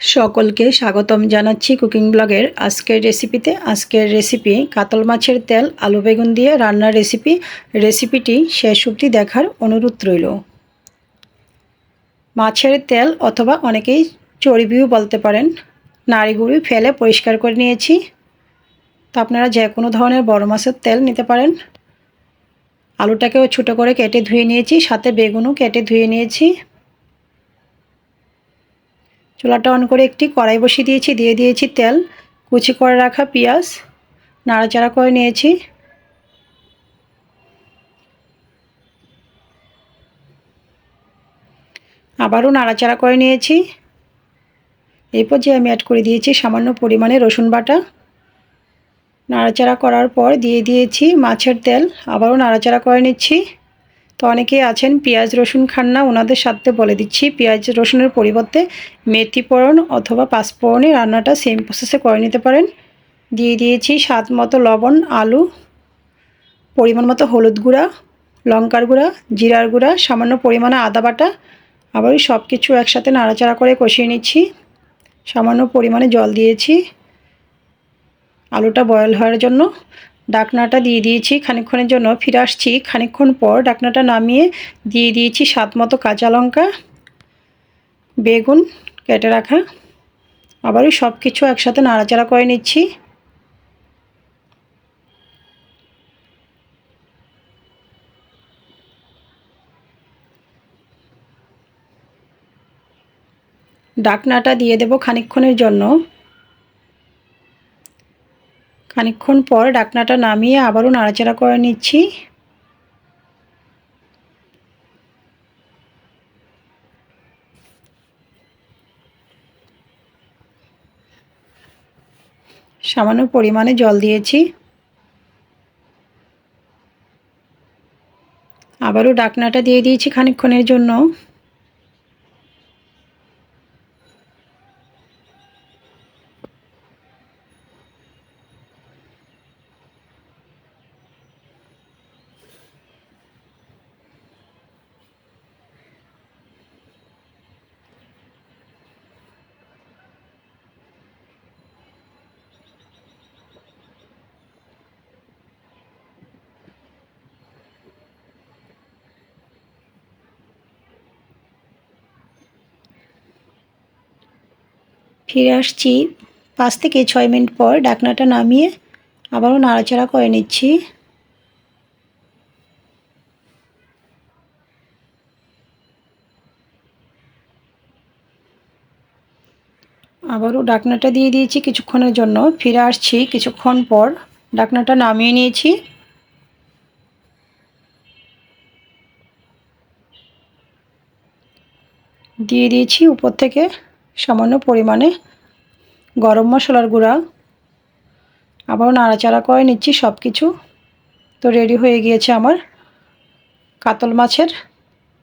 সকলকে স্বাগতম জানাচ্ছি কুকিং ব্লগের আজকের রেসিপিতে। আজকের রেসিপি কাতল মাছের তেল আলু বেগুন দিয়ে রান্নার রেসিপিটি শেষ অবধি দেখার অনুরোধ রইল। মাছের তেল অথবা অনেকেই চর্বিও বলতে পারেন, নাড়িগুড়ি ফেলে পরিষ্কার করে নিয়েছি। তো আপনারা যে কোনো ধরনের বড় মাছের তেল নিতে পারেন। আলুটাকেও ছোটো করে কেটে ধুয়ে নিয়েছি, সাথে বেগুনও কেটে ধুয়ে নিয়েছি। চুলাটা অন করে একটি কড়াই বসিয়ে দিয়েছি, দিয়ে দিয়েছি তেল, কুচি করে রাখা পেঁয়াজ নাড়াচাড়া করে নিয়েছি। আবারও নাড়াচাড়া করে নিয়েছি। এই পর্যায়ে আমি অ্যাড করে দিয়েছি সামান্য পরিমাণে রসুন বাটা। নাড়াচাড়া করার পর দিয়ে দিয়েছি মাছের তেল, আবারও নাড়াচাড়া করে নিচ্ছি। তো অনেকেই আছেন পেঁয়াজ রসুন খান না, ওনাদের সাথে বলে দিচ্ছি পেঁয়াজ রসুনের পরিবর্তে মেথি ফোড়ন অথবা পাঁচফোড়নে রান্নাটা সেম প্রসেসে করে নিতে পারেন। দিয়ে দিয়েছি স্বাদ মতো লবণ, আলু, পরিমাণ মতো হলুদ গুঁড়া, লঙ্কার গুঁড়া, জিরার গুঁড়া, সামান্য পরিমাণে আদা বাটা। আবার সব কিছু একসাথে নাড়াচাড়া করে কষিয়ে নিচ্ছি। সামান্য পরিমাণে জল দিয়েছি আলুটা বয়েল হওয়ার জন্য। ডাকনাটা দিয়ে দিয়েছি খানিকক্ষণের জন্য। ফিরে আসছি খানিকক্ষণ পর। ডাকনাটা নামিয়ে দিয়ে দিয়েছি স্বাদ মতো কাঁচা লঙ্কা, বেগুন কেটে রাখা। আবারও সব কিছু একসাথে নাড়াচাড়া করে নিচ্ছি। ডাকনাটা দিয়ে দেব খানিকক্ষণের জন্য। খানিকক্ষণ পর ডাকনাটা নামিয়ে আবারও নাড়াচাড়া করে নিচ্ছি। সামান্য পরিমাণে জল দিয়েছি। আবারও ডাকনাটা দিয়ে দিয়েছি খানিকক্ষণের জন্য। ফিরে আসছি 5 থেকে 6 মিনিট পর। ডাকনাটা নামিয়ে আবারও নাড়াচাড়া করে নিচ্ছি। আবারও ডাকনাটা দিয়ে দিয়েছি কিছুক্ষণের জন্য। ফিরে আসছি কিছুক্ষণ পর। ডাকনাটা নামিয়ে নিয়েছি। দিয়ে দিয়েছি উপর থেকে সামান্য পরিমাণে গরম মশলার গুঁড়া। আবারও নাড়াচাড়া করে নিচ্ছি সব কিছু। তো রেডি হয়ে গিয়েছে আমার কাতল মাছের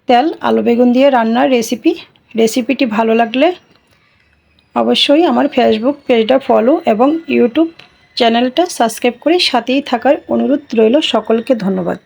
তেল আলু বেগুন দিয়ে রান্নার রেসিপিটি ভালো লাগলে অবশ্যই আমার ফেসবুক পেজটা ফলো এবং ইউটিউব চ্যানেলটা সাবস্ক্রাইব করে সাথেই থাকার অনুরোধ রইল। সকলকে ধন্যবাদ।